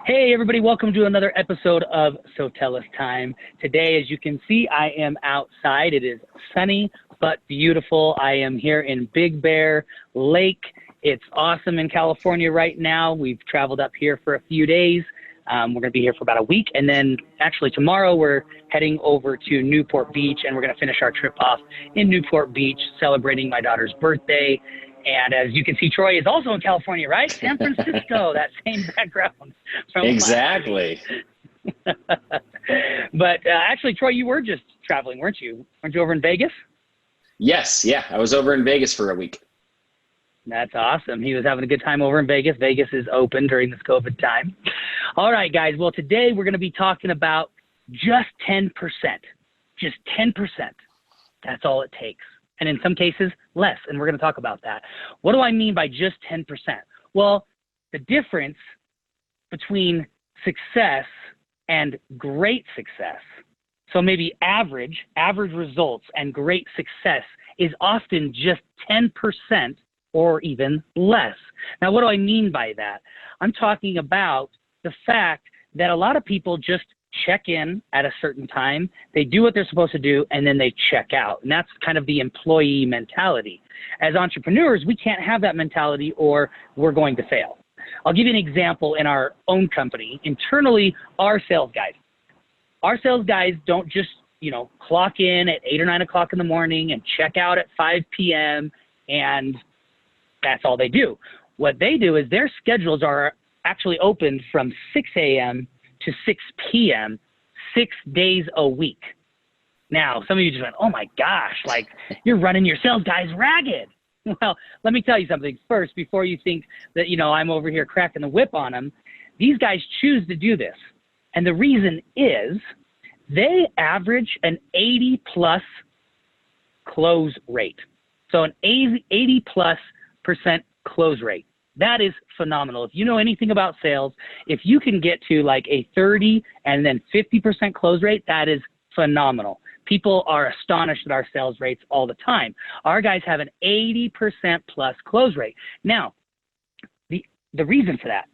Hey everybody, welcome to another episode of SoTellUs Time. Today, as you can see, I am outside. It is sunny but beautiful. I am here in Big Bear Lake. It's awesome in California right now. We've traveled up here for a few days. We're going to be here for about a week, and then actually tomorrow we're heading over to Newport Beach, and we're going to finish our trip off in Newport Beach, celebrating my daughter's birthday. And as you can see, Troy is also in California, right? San Francisco, that same background. Exactly. But actually, Troy, you were just traveling, weren't you? Weren't you over in Vegas? Yes, yeah. I was over in Vegas for a week. That's awesome. He was having a good time over in Vegas. Vegas is open during this COVID time. All right, guys. Well, today we're going to be talking about just 10%. Just 10%. That's all it takes. And in some cases, less. And we're going to talk about that. What do I mean by just 10%? Well, the difference between success and great success, so maybe average results and great success, is often just 10% or even less. Now, what do I mean by that? I'm talking about the fact that a lot of people just check in at a certain time, they do what they're supposed to do, and then they check out. And that's kind of the employee mentality. As entrepreneurs, we can't have that mentality or we're going to fail. I'll give you an example in our own company. Internally, our sales guys don't just, clock in at 8 or 9 o'clock in the morning and check out at 5 p.m. and that's all they do. What they do is their schedules are actually open from 6 a.m. to 6 p.m., 6 days a week. Now, some of you just went, oh my gosh, like you're running your sales guys ragged. Well, let me tell you something first before you think that, I'm over here cracking the whip on them. These guys choose to do this. And the reason is they average an 80 plus close rate. So an 80 plus % close rate. That is phenomenal. If you know anything about sales, if you can get to like a 30 and then 50% close rate, that is phenomenal. People are astonished at our sales rates all the time. Our guys have an 80% plus close rate. Now, the reason for that,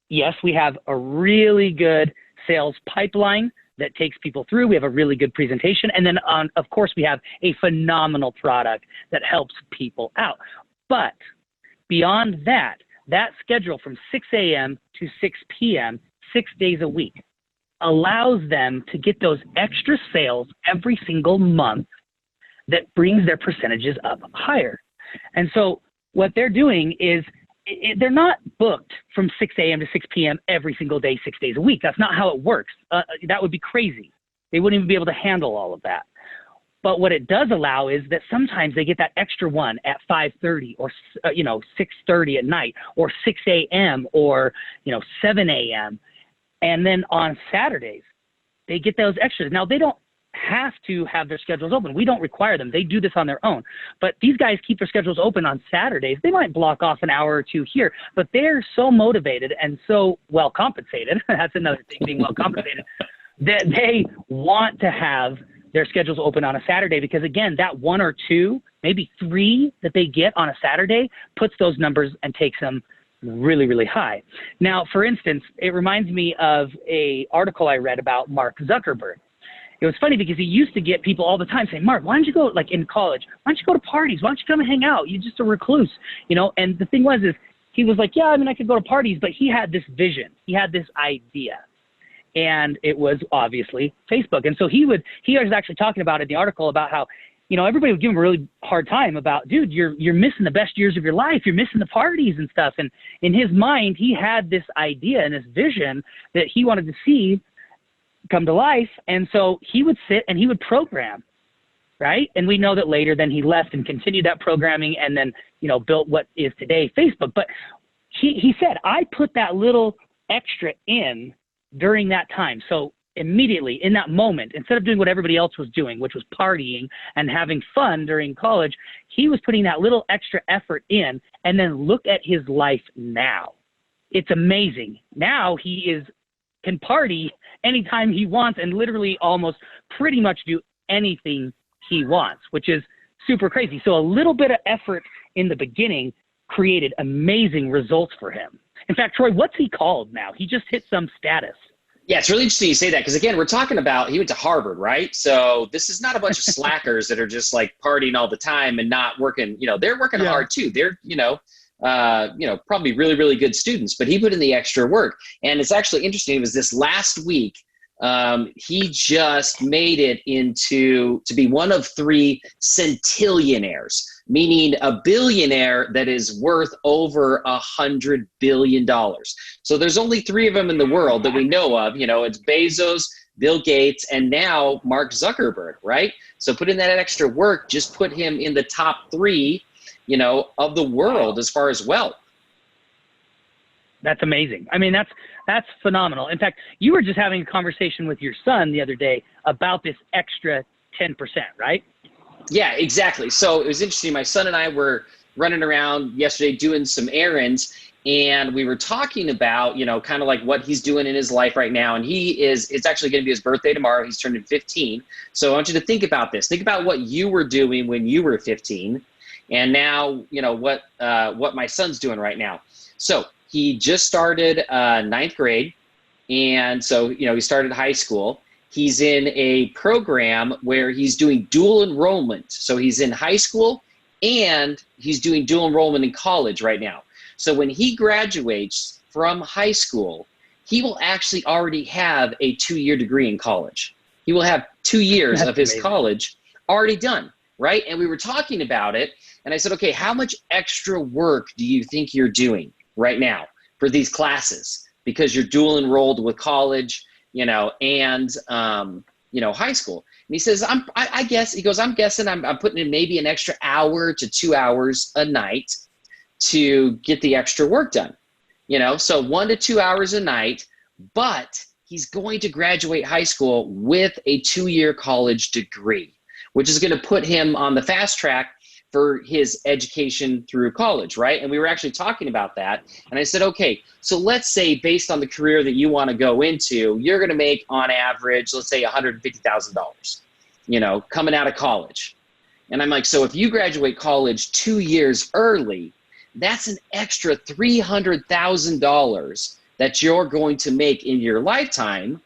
yes, we have a really good sales pipeline that takes people through. We have a really good presentation. And then, of course, we have a phenomenal product that helps people out. But beyond that, that schedule from 6 a.m. to 6 p.m., 6 days a week, allows them to get those extra sales every single month that brings their percentages up higher. And so what they're doing is they're not booked from 6 a.m. to 6 p.m. every single day, 6 days a week. That's not how it works. That would be crazy. They wouldn't even be able to handle all of that. But what it does allow is that sometimes they get that extra one at 5:30 or 6:30 at night or 6 a.m. or 7 a.m. And then on Saturdays, they get those extras. Now, they don't have to have their schedules open. We don't require them. They do this on their own. But these guys keep their schedules open on Saturdays. They might block off an hour or two here, but they're so motivated and so well compensated. That's another thing, being well compensated, that they want to have their schedules open on a Saturday because, again, that 1 or 2, maybe 3 that they get on a Saturday puts those numbers and takes them really, really high. Now, for instance, it reminds me of an article I read about Mark Zuckerberg. It was funny because he used to get people all the time saying, Mark, why don't you go, like in college, why don't you go to parties? Why don't you come and hang out? You're just a recluse, And the thing is he was like, yeah, I could go to parties, but he had this vision. He had this idea. And it was obviously Facebook. And so he was actually talking about in the article about how, everybody would give him a really hard time about, dude, you're missing the best years of your life. You're missing the parties and stuff. And in his mind, he had this idea and this vision that he wanted to see come to life. And so he would sit and he would program, right? And we know that later then he left and continued that programming and then, built what is today Facebook. But he said, I put that little extra in during that time. So immediately in that moment, instead of doing what everybody else was doing, which was partying and having fun during college, he was putting that little extra effort in. And then look at his life now. It's amazing. Now he can party anytime he wants and literally almost pretty much do anything he wants, which is super crazy. So a little bit of effort in the beginning created amazing results for him. In fact, Troy, what's he called now? He just hit some status. Yeah, it's really interesting you say that because, again, we're talking about he went to Harvard, right? So this is not a bunch of slackers that are just like partying all the time and not working. They're working hard too. They're, probably really, really good students, but he put in the extra work. And it's actually interesting. It was this last week. He just made it to be one of 3 centillionaires, meaning a billionaire that is worth over $100 billion. So there's only 3 of them in the world that we know of. It's Bezos, Bill Gates, and now Mark Zuckerberg, right? So put in that extra work, just put him in the top 3, of the world as far as wealth. That's amazing. I mean, that's phenomenal. In fact, you were just having a conversation with your son the other day about this extra 10%, right? Yeah, exactly. So it was interesting. My son and I were running around yesterday doing some errands, and we were talking about, kind of like what he's doing in his life right now. And it's actually going to be his birthday tomorrow. He's turning 15. So I want you to think about this. Think about what you were doing when you were 15. And now, what my son's doing right now. So he just started 9th grade. And so, he started high school. He's in a program where he's doing dual enrollment. So he's in high school and he's doing dual enrollment in college right now. So when he graduates from high school, he will actually already have a 2-year degree in college. He will have 2 years of his college already done, right? And we were talking about it. And I said, okay, how much extra work do you think you're doing right now for these classes? Because you're dual enrolled with college, and high school. And he says, I'm guessing I'm putting in maybe an extra hour to 2 hours a night to get the extra work done. So 1 to 2 hours a night, but he's going to graduate high school with a 2-year college degree, which is going to put him on the fast track for his education through college, right? And we were actually talking about that. And I said, okay, so let's say based on the career that you want to go into, you're going to make on average, let's say $150,000, coming out of college. And I'm like, so if you graduate college 2 years early, that's an extra $300,000 that you're going to make in your lifetime,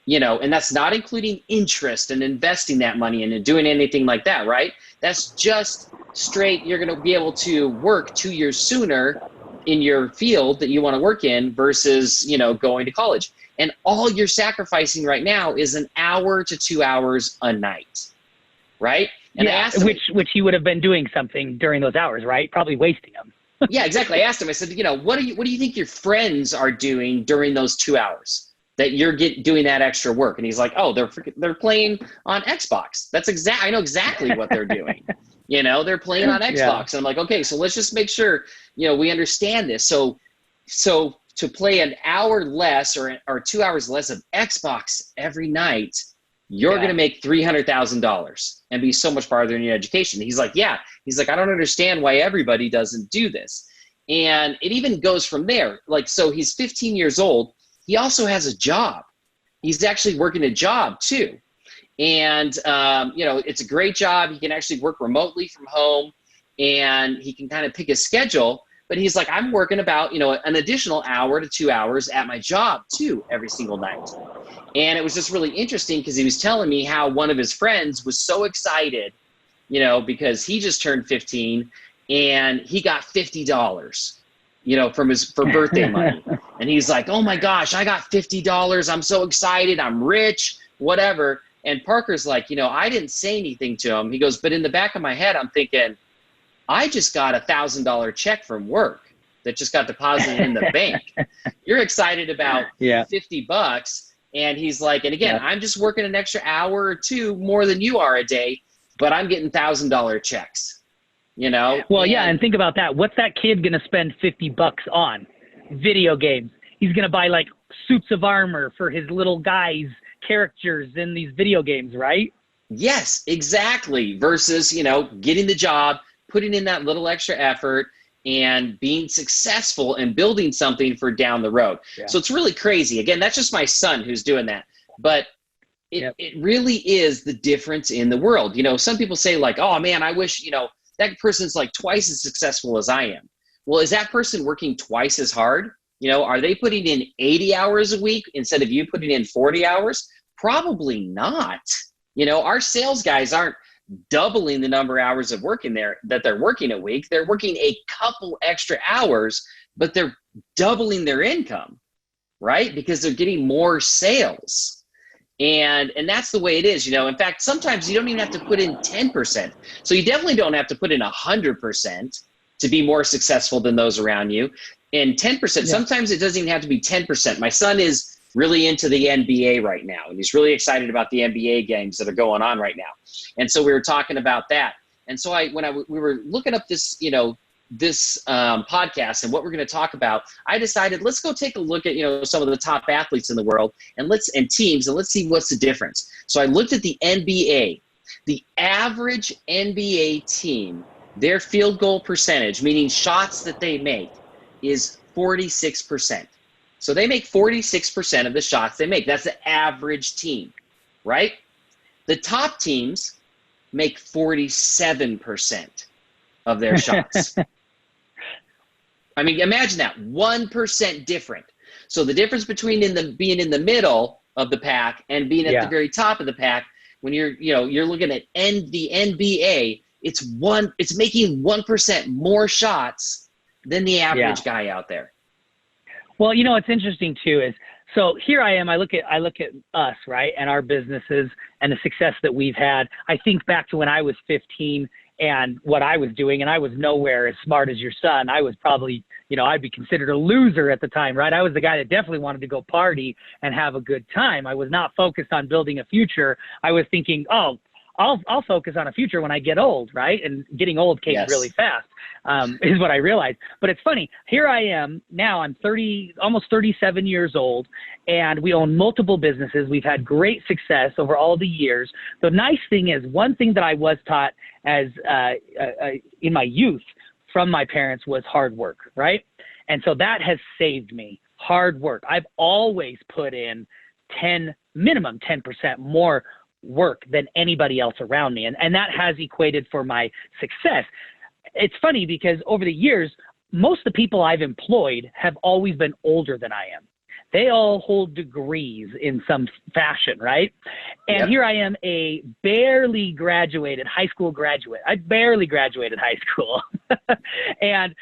and that's not including interest and investing that money and doing anything like that, right? That's just straight, you're going to be able to work 2 years sooner in your field that you want to work in versus, going to college. And all you're sacrificing right now is an hour to 2 hours a night, right? And I asked him, which he would have been doing something during those hours, right? Probably wasting them. Yeah, exactly. I asked him, I said, what do you think your friends are doing during those 2 hours that you're doing that extra work? And he's like, oh, they're playing on Xbox. I know exactly what they're doing. They're playing on Xbox. Yeah. And I'm like, okay, so let's just make sure, we understand this. So to play an hour less or 2 hours less of Xbox every night, you're going to make $300,000 and be so much farther in your education. He's like, yeah. He's like, I don't understand why everybody doesn't do this. And it even goes from there. Like, so he's 15 years old. He also has a job. He's actually working a job too. And, it's a great job. He can actually work remotely from home and he can kind of pick his schedule. But he's like, I'm working about, an additional hour to 2 hours at my job too every single night. And it was just really interesting because he was telling me how one of his friends was so excited, because he just turned 15 and he got $50, for birthday money. And he's like, oh my gosh, I got $50. I'm so excited. I'm rich, whatever. And Parker's like, I didn't say anything to him. He goes, but in the back of my head, I'm thinking, I just got $1,000 check from work that just got deposited in the bank. You're excited about $50. And he's like, and again, I'm just working an extra hour or 2 more than you are a day, but I'm getting $1,000 checks, Well, and think about that. What's that kid going to spend $50 on? Video games. He's going to buy like suits of armor for his little guys, characters in these video games, right? Yes, exactly. Versus, getting the job, putting in that little extra effort and being successful and building something for down the road. Yeah. So it's really crazy. Again, that's just my son who's doing that. But it really is the difference in the world. Some people say like, oh man, I wish, that person's like twice as successful as I am. Well, is that person working twice as hard? Are they putting in 80 hours a week instead of you putting in 40 hours? Probably not. Our sales guys aren't doubling the number of hours of working there that they're working a week. They're working a couple extra hours, but they're doubling their income, right? Because they're getting more sales. And that's the way it is. In fact, sometimes you don't even have to put in 10%. So you definitely don't have to put in 100% to be more successful than those around you. And 10%, sometimes it doesn't even have to be 10%. My son is really into the NBA right now, and he's really excited about the NBA games that are going on right now. And so we were talking about that. And so we were looking up this, this podcast and what we're going to talk about, I decided let's go take a look at some of the top athletes in the world and teams, and let's see what's the difference. So I looked at the NBA. The average NBA team, their field goal percentage, meaning shots that they make, is 46%. So they make 46% of the shots they make. That's the average team, right? The top teams make 47% of their shots. I mean, imagine that, 1% different. So the difference between being in the middle of the pack and being at the very top of the pack, when you're looking at the NBA, it's making 1% more shots than the average guy out there. Well, what's interesting too is, so here I am, I look at us, right, and our businesses and the success that we've had. I think back to when I was 15 and what I was doing, and I was nowhere as smart as your son. I was probably, I'd be considered a loser at the time, right? I was the guy that definitely wanted to go party and have a good time. I was not focused on building a future. I was thinking, oh, I'll focus on a future when I get old, right? And getting old came really fast, is what I realized. But it's funny. Here I am now. I'm almost 37 years old, and we own multiple businesses. We've had great success over all the years. The nice thing is, one thing that I was taught as in my youth from my parents was hard work, right? And so that has saved me. Hard work. I've always put in minimum 10% more work than anybody else around me. And that has equated for my success. It's funny because over the years, most of the people I've employed have always been older than I am. They all hold degrees in some fashion, right? And here I am, a barely graduated high school graduate. I barely graduated high school. and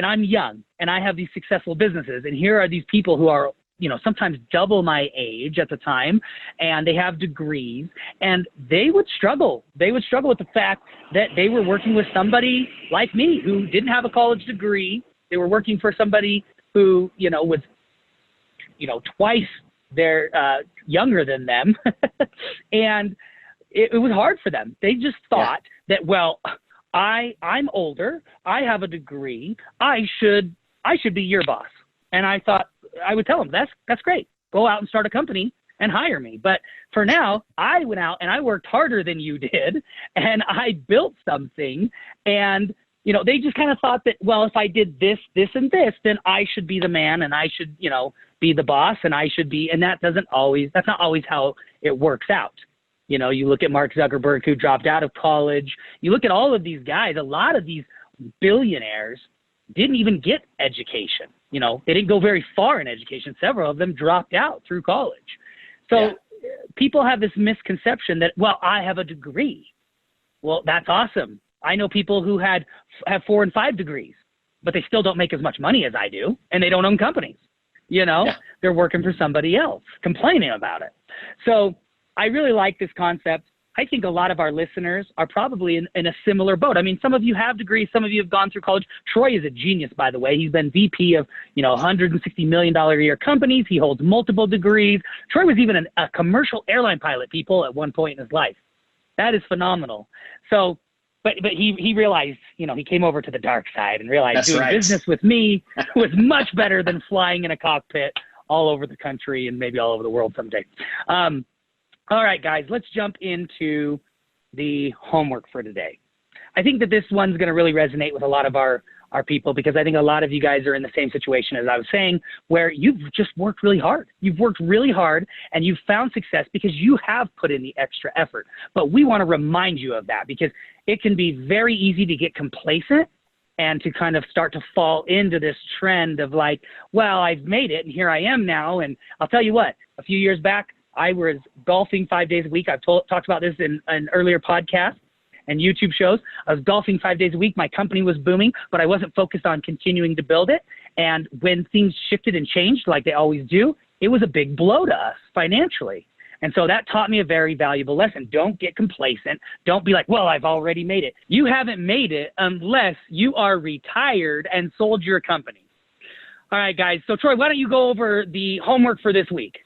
I'm young, and I have these successful businesses. And here are these people who are sometimes double my age at the time, and they have degrees, and they would struggle. They would struggle with the fact that they were working with somebody like me who didn't have a college degree. They were working for somebody who, was, twice their younger than them. And it was hard for them. They just thought that, well, I'm older. I have a degree. I should be your boss. And I thought, I would tell them, that's great. Go out and start a company and hire me. But for now, I went out and I worked harder than you did, and I built something. And, they just kind of thought that, well, if I did this, this, and this, then I should be the man, and I should, be the boss, and I should be, and that's not always how it works out. You look at Mark Zuckerberg, who dropped out of college. You look at all of these guys, a lot of these billionaires didn't even get education. They didn't go very far in education. Several of them dropped out through college. So people have this misconception that, well, I have a degree. Well, that's awesome. I know people who have 4 and 5 degrees, but they still don't make as much money as I do, and they don't own companies. They're working for somebody else, complaining about it. So I really like this concept. I think a lot of our listeners are probably in a similar boat. I mean, some of you have degrees. Some of you have gone through college. Troy is a genius, by the way. He's been VP of, $160 million a year companies. He holds multiple degrees. Troy was even a commercial airline pilot, people, at one point in his life. That is phenomenal. So, but he realized, he came over to the dark side and realized doing business with me was much better than flying in a cockpit all over the country and maybe all over the world someday. All right, guys, let's jump into the homework for today. I think that this one's going to really resonate with a lot of our people, because I think a lot of you guys are in the same situation as I was saying, where you've just worked really hard. You've worked really hard, and you've found success because you have put in the extra effort. But we want to remind you of that, because it can be very easy to get complacent and to kind of start to fall into this trend of like, well, I've made it and here I am now. And I'll tell you what, a few years back, I was golfing 5 days a week. I've talked about this in an earlier podcast and YouTube shows. I was golfing 5 days a week. My company was booming, but I wasn't focused on continuing to build it. And when things shifted and changed like they always do, it was a big blow to us financially. And so that taught me a very valuable lesson. Don't get complacent. Don't be like, well, I've already made it. You haven't made it unless you are retired and sold your company. All right, guys. So Troy, why don't you go over the homework for this week?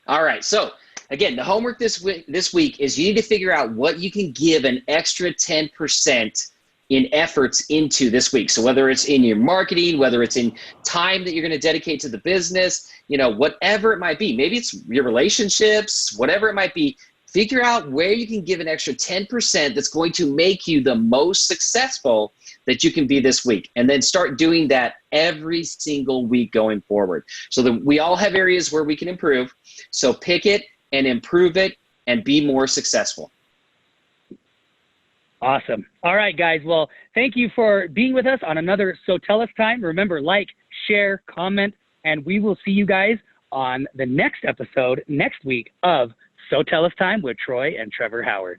All right. So again, the homework this week is you need to figure out what you can give an extra 10% in efforts into this week. So whether it's in your marketing, whether it's in time that you're going to dedicate to the business, whatever it might be, maybe it's your relationships, whatever it might be, figure out where you can give an extra 10% that's going to make you the most successful that you can be this week. And then start doing that every single week going forward. So that we all have areas where we can improve. So pick it and improve it and be more successful. Awesome. All right, guys. Well, thank you for being with us on another SoTellUs Time. Remember, like, share, comment, and we will see you guys on the next episode next week of SoTellUs Time with Troy and Trevor Howard.